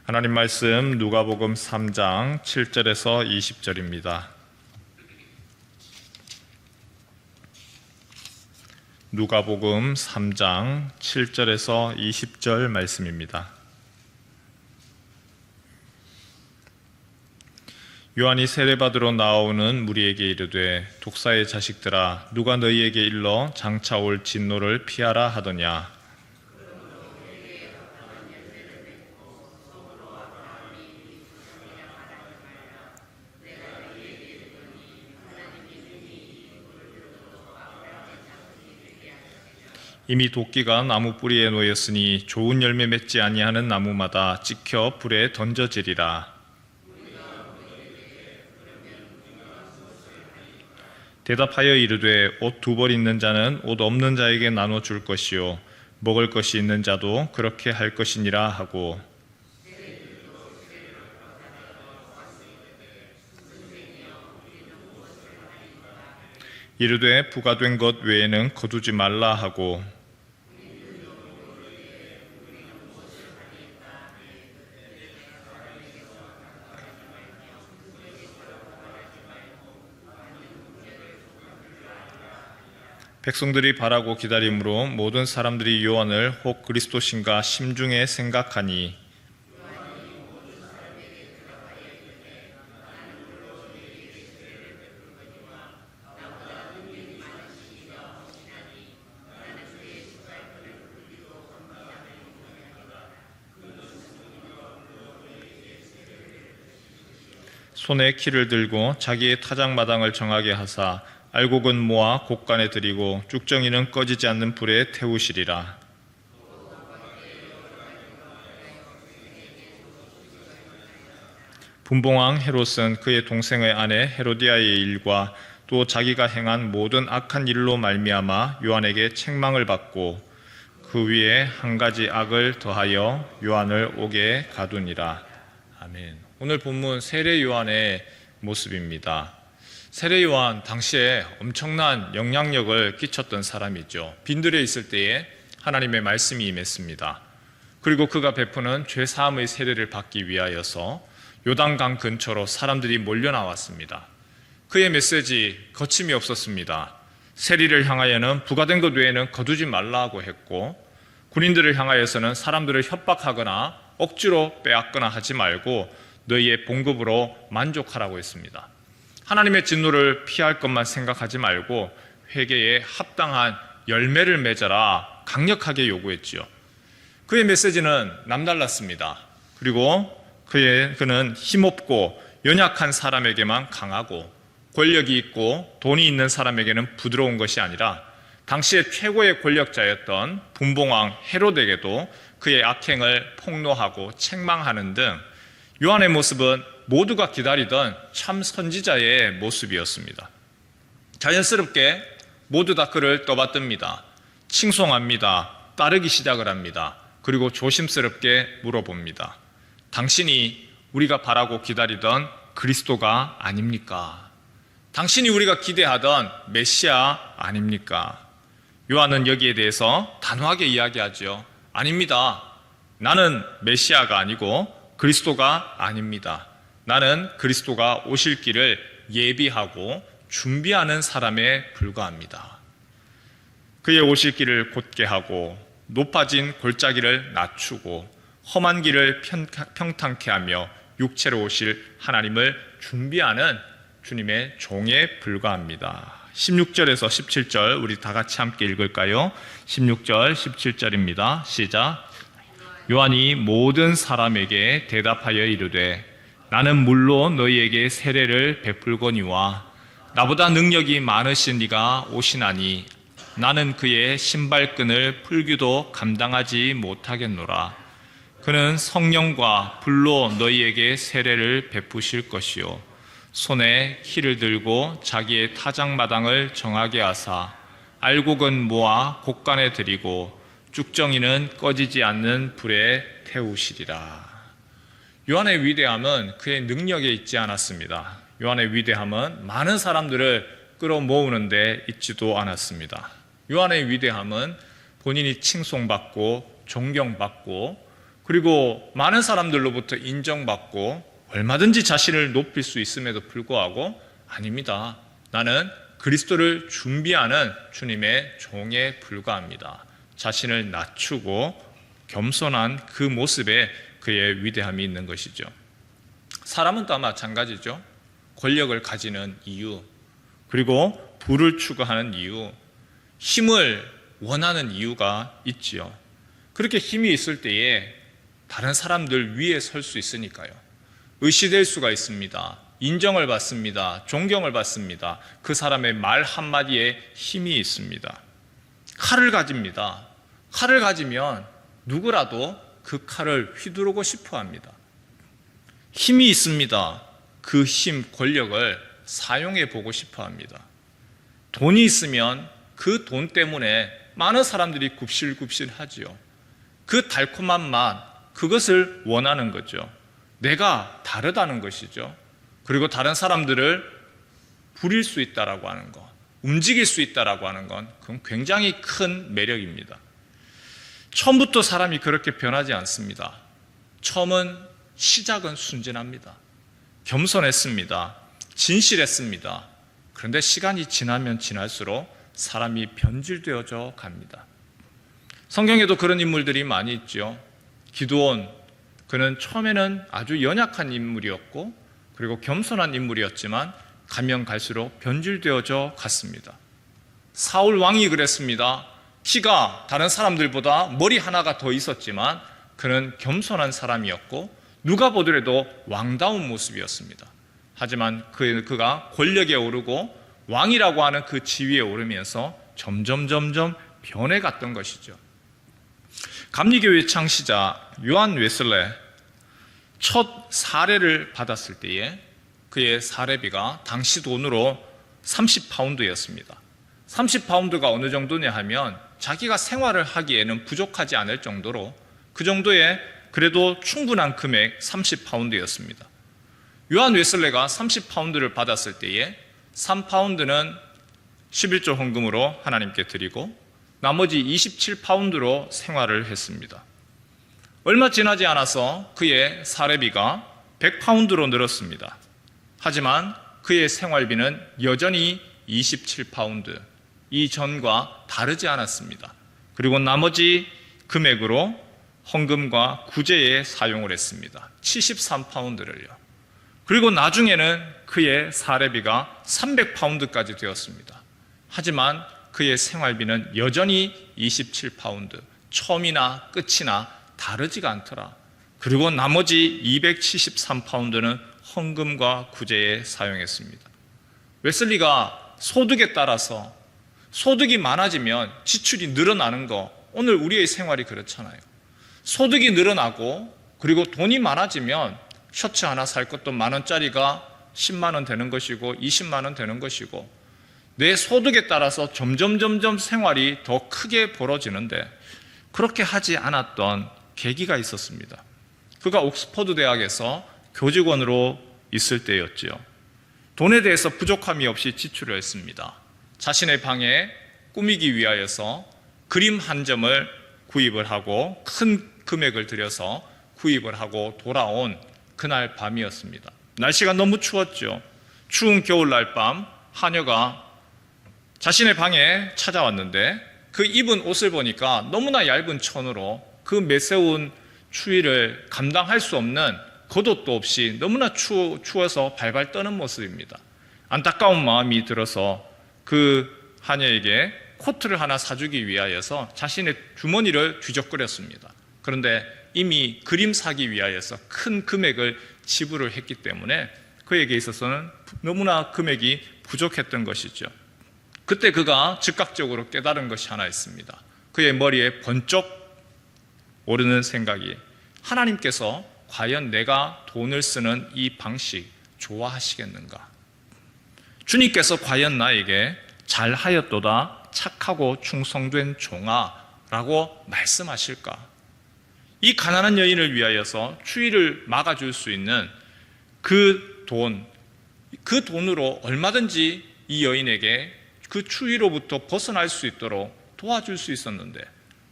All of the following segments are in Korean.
하나님 말씀 누가복음 3장 7절에서 20절입니다. 누가복음 3장 7절에서 20절 말씀입니다. 요한이 세례받으러 나오는 무리에게 이르되 독사의 자식들아 누가 너희에게 일러 장차 올 진노를 피하라 하더냐. 이미 도끼가 나무 뿌리에 놓였으니 좋은 열매 맺지 아니하는 나무마다 찍혀 불에 던져지리라. 대답하여 이르되 옷 두 벌 있는 자는 옷 없는 자에게 나눠 줄 것이요 먹을 것이 있는 자도 그렇게 할 것이니라 하고, 이르되 부가된 것 외에는 거두지 말라 하고, 백성들이 바라고 기다림으로 모든 사람들이 요한을 혹 그리스도신가 심중에 생각하니, 손에 키를 들고 자기의 타작마당을 정하게 하사 알곡은 모아 곡간에 들이고 쭉정이는 꺼지지 않는 불에 태우시리라. 분봉왕 헤롯은 그의 동생의 아내 헤로디아의 일과 또 자기가 행한 모든 악한 일로 말미암아 요한에게 책망을 받고 그 위에 한 가지 악을 더하여 요한을 옥에 가두니라. 아멘. 오늘 본문 세례 요한의 모습입니다. 세례 요한 당시에 엄청난 영향력을 끼쳤던 사람이죠. 빈들에 있을 때에 하나님의 말씀이 임했습니다. 그리고 그가 베푸는 죄사함의 세례를 받기 위하여서 요단강 근처로 사람들이 몰려 나왔습니다. 그의 메시지 거침이 없었습니다. 세리를 향하여는 부가된 것 외에는 거두지 말라고 했고, 군인들을 향하여서는 사람들을 협박하거나 억지로 빼앗거나 하지 말고 너희의 봉급으로 만족하라고 했습니다. 하나님의 진노를 피할 것만 생각하지 말고 회개에 합당한 열매를 맺어라 강력하게 요구했지요. 그의 메시지는 남달랐습니다. 그리고 그는 힘없고 연약한 사람에게만 강하고 권력이 있고 돈이 있는 사람에게는 부드러운 것이 아니라 당시의 최고의 권력자였던 분봉왕 헤롯에게도 그의 악행을 폭로하고 책망하는 등 요한의 모습은 모두가 기다리던 참 선지자의 모습이었습니다. 자연스럽게 모두 다 그를 떠받듭니다. 칭송합니다. 따르기 시작을 합니다. 그리고 조심스럽게 물어봅니다. 당신이 우리가 바라고 기다리던 그리스도가 아닙니까? 당신이 우리가 기대하던 메시아 아닙니까? 요한은 여기에 대해서 단호하게 이야기하죠. 아닙니다. 나는 메시아가 아니고 그리스도가 아닙니다. 나는 그리스도가 오실 길을 예비하고 준비하는 사람에 불과합니다. 그의 오실 길을 곧게 하고 높아진 골짜기를 낮추고 험한 길을 평탄케 하며 육체로 오실 하나님을 준비하는 주님의 종에 불과합니다. 16절에서 17절 우리 다 같이 함께 읽을까요? 16절 17절입니다. 시작. 요한이 모든 사람에게 대답하여 이르되 나는 물로 너희에게 세례를 베풀거니와 나보다 능력이 많으신 이가 오시나니 나는 그의 신발끈을 풀기도 감당하지 못하겠노라. 그는 성령과 불로 너희에게 세례를 베푸실 것이요 손에 키를 들고 자기의 타작마당을 정하게 하사 알곡은 모아 곡간에 들이고 쭉정이는 꺼지지 않는 불에 태우시리라. 요한의 위대함은 그의 능력에 있지 않았습니다. 요한의 위대함은 많은 사람들을 끌어모으는 데 있지도 않았습니다. 요한의 위대함은 본인이 칭송받고 존경받고 그리고 많은 사람들로부터 인정받고 얼마든지 자신을 높일 수 있음에도 불구하고 아닙니다. 나는 그리스도를 준비하는 주님의 종에 불과합니다. 자신을 낮추고 겸손한 그 모습에 그의 위대함이 있는 것이죠. 사람은 또 마찬가지죠. 권력을 가지는 이유, 그리고 부를 추구하는 이유, 힘을 원하는 이유가 있지요. 그렇게 힘이 있을 때에 다른 사람들 위에 설 수 있으니까요. 의시될 수가 있습니다. 인정을 받습니다. 존경을 받습니다. 그 사람의 말 한마디에 힘이 있습니다. 칼을 가집니다. 칼을 가지면 누구라도 그 칼을 휘두르고 싶어 합니다. 힘이 있습니다. 그 힘, 권력을 사용해 보고 싶어 합니다. 돈이 있으면 그 돈 때문에 많은 사람들이 굽실굽실 하지요. 그 달콤한 맛, 그것을 원하는 거죠. 내가 다르다는 것이죠. 그리고 다른 사람들을 부릴 수 있다라고 하는 것, 움직일 수 있다라고 하는 건 그건 굉장히 큰 매력입니다. 처음부터 사람이 그렇게 변하지 않습니다. 처음은 시작은 순진합니다. 겸손했습니다. 진실했습니다. 그런데 시간이 지나면 지날수록 사람이 변질되어져 갑니다. 성경에도 그런 인물들이 많이 있죠. 기드온, 그는 처음에는 아주 연약한 인물이었고 그리고 겸손한 인물이었지만 가면 갈수록 변질되어져 갔습니다. 사울 왕이 그랬습니다. 키가 다른 사람들보다 머리 하나가 더 있었지만 그는 겸손한 사람이었고 누가 보더라도 왕다운 모습이었습니다. 하지만 그가 권력에 오르고 왕이라고 하는 그 지위에 오르면서 점점 변해갔던 것이죠. 감리교회 창시자 요한 웨슬레 첫 사례를 받았을 때에 그의 사례비가 당시 돈으로 30파운드였습니다. 30파운드가 어느 정도냐 하면 자기가 생활을 하기에는 부족하지 않을 정도로 그 정도의 그래도 충분한 금액 30파운드였습니다. 요한 웨슬레가 30파운드를 받았을 때에 3파운드는 11조 헌금으로 하나님께 드리고 나머지 27파운드로 생활을 했습니다. 얼마 지나지 않아서 그의 사례비가 100파운드로 늘었습니다. 하지만 그의 생활비는 여전히 27파운드, 이전과 다르지 않았습니다. 그리고 나머지 금액으로 헌금과 구제에 사용을 했습니다. 73파운드를요. 그리고 나중에는 그의 사례비가 300파운드까지 되었습니다. 하지만 그의 생활비는 여전히 27파운드, 처음이나 끝이나 다르지가 않더라. 그리고 나머지 273파운드는 헌금과 구제에 사용했습니다. 웨슬리가 소득에 따라서 소득이 많아지면 지출이 늘어나는 거, 오늘 우리의 생활이 그렇잖아요. 소득이 늘어나고 그리고 돈이 많아지면 셔츠 하나 살 것도 10,000원짜리가 10만 원 되는 것이고 20만 원 되는 것이고 내 소득에 따라서 점점 생활이 더 크게 벌어지는데 그렇게 하지 않았던 계기가 있었습니다. 그가 옥스퍼드 대학에서 교직원으로 있을 때였지요. 돈에 대해서 부족함이 없이 지출을 했습니다. 자신의 방에 꾸미기 위하여서 그림 한 점을 구입을 하고 큰 금액을 들여서 구입을 하고 돌아온 그날 밤이었습니다. 날씨가 너무 추웠죠. 추운 겨울날 밤 하녀가 자신의 방에 찾아왔는데 그 입은 옷을 보니까 너무나 얇은 천으로 그 매서운 추위를 감당할 수 없는 겉옷도 없이 너무나 추워서 발발 떠는 모습입니다. 안타까운 마음이 들어서 그 하녀에게 코트를 하나 사주기 위하여서 자신의 주머니를 뒤적거렸습니다. 그런데 이미 그림 사기 위하여서 큰 금액을 지불을 했기 때문에 그에게 있어서는 너무나 금액이 부족했던 것이죠. 그때 그가 즉각적으로 깨달은 것이 하나 있습니다. 그의 머리에 번쩍 오르는 생각이, 하나님께서 과연 내가 돈을 쓰는 이 방식 좋아하시겠는가? 주님께서 과연 나에게 잘하였도다 착하고 충성된 종아 라고 말씀하실까? 이 가난한 여인을 위하여서 추위를 막아줄 수 있는 그 돈으로 얼마든지 이 여인에게 그 추위로부터 벗어날 수 있도록 도와줄 수 있었는데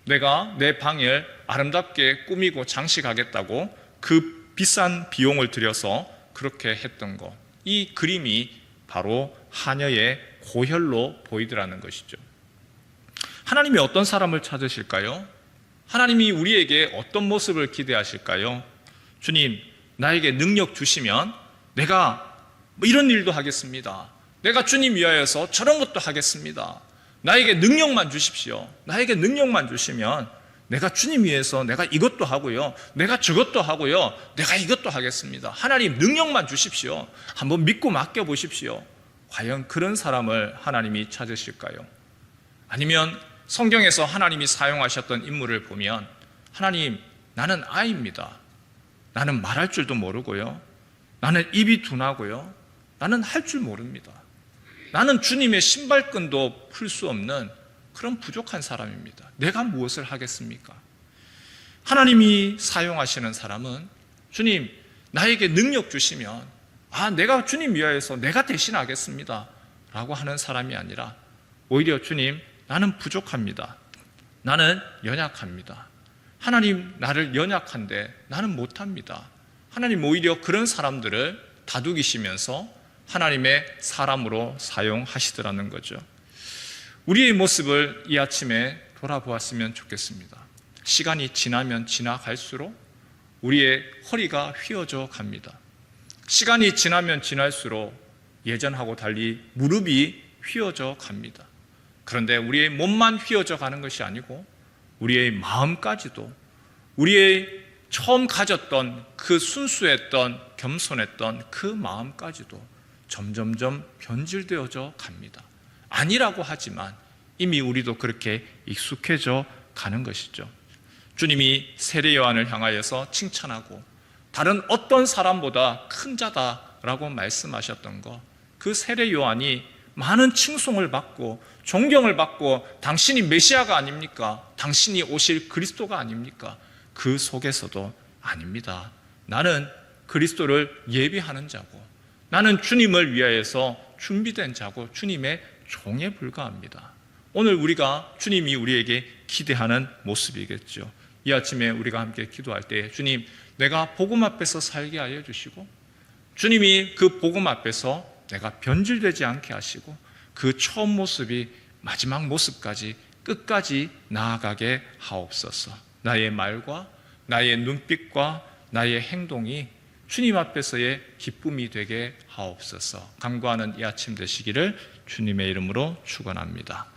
내가 내 방을 아름답게 꾸미고 장식하겠다고 그 비싼 비용을 들여서 그렇게 했던 것, 이 그림이 바로 하녀의 고혈로 보이더라는 것이죠. 하나님이 어떤 사람을 찾으실까요? 하나님이 우리에게 어떤 모습을 기대하실까요? 주님, 나에게 능력 주시면 내가 이런 일도 하겠습니다. 내가 주님 위하여서 저런 것도 하겠습니다. 나에게 능력만 주십시오. 나에게 능력만 주시면 내가 주님 위해서 내가 이것도 하고요, 내가 저것도 하고요, 내가 이것도 하겠습니다. 하나님 능력만 주십시오. 한번 믿고 맡겨보십시오. 과연 그런 사람을 하나님이 찾으실까요? 아니면 성경에서 하나님이 사용하셨던 인물을 보면, 하나님, 나는 아이입니다. 나는 말할 줄도 모르고요, 나는 입이 둔하고요, 나는 할 줄 모릅니다. 나는 주님의 신발끈도 풀 수 없는 그런 부족한 사람입니다. 내가 무엇을 하겠습니까? 하나님이 사용하시는 사람은, 주님, 나에게 능력 주시면 내가 주님 위하여서 내가 대신하겠습니다 라고 하는 사람이 아니라, 오히려 주님, 나는 부족합니다. 나는 연약합니다. 하나님, 나를 연약한데 나는 못합니다. 하나님 오히려 그런 사람들을 다독이시면서 하나님의 사람으로 사용하시더라는 거죠. 우리의 모습을 이 아침에 돌아보았으면 좋겠습니다. 시간이 지나면 지나갈수록 우리의 허리가 휘어져 갑니다. 시간이 지나면 지날수록 예전하고 달리 무릎이 휘어져 갑니다. 그런데 우리의 몸만 휘어져 가는 것이 아니고 우리의 마음까지도, 우리의 처음 가졌던 그 순수했던 겸손했던 그 마음까지도 점점점 변질되어져 갑니다. 아니라고 하지만 이미 우리도 그렇게 익숙해져 가는 것이죠. 주님이 세례 요한을 향하여서 칭찬하고 다른 어떤 사람보다 큰 자다라고 말씀하셨던 것, 그 세례 요한이 많은 칭송을 받고 존경을 받고 당신이 메시아가 아닙니까? 당신이 오실 그리스도가 아닙니까? 그 속에서도 아닙니다. 나는 그리스도를 예비하는 자고, 나는 주님을 위하여서 준비된 자고 주님의 종에 불과합니다. 오늘 우리가 주님이 우리에게 기대하는 모습이겠죠. 이 아침에 우리가 함께 기도할 때, 주님, 내가 복음 앞에서 살게 하여 주시고, 주님이 그 복음 앞에서 내가 변질되지 않게 하시고, 그 처음 모습이 마지막 모습까지 끝까지 나아가게 하옵소서. 나의 말과 나의 눈빛과 나의 행동이 주님 앞에서의 기쁨이 되게 하옵소서. 간구하는 이 아침 되시기를 주님의 이름으로 축원합니다.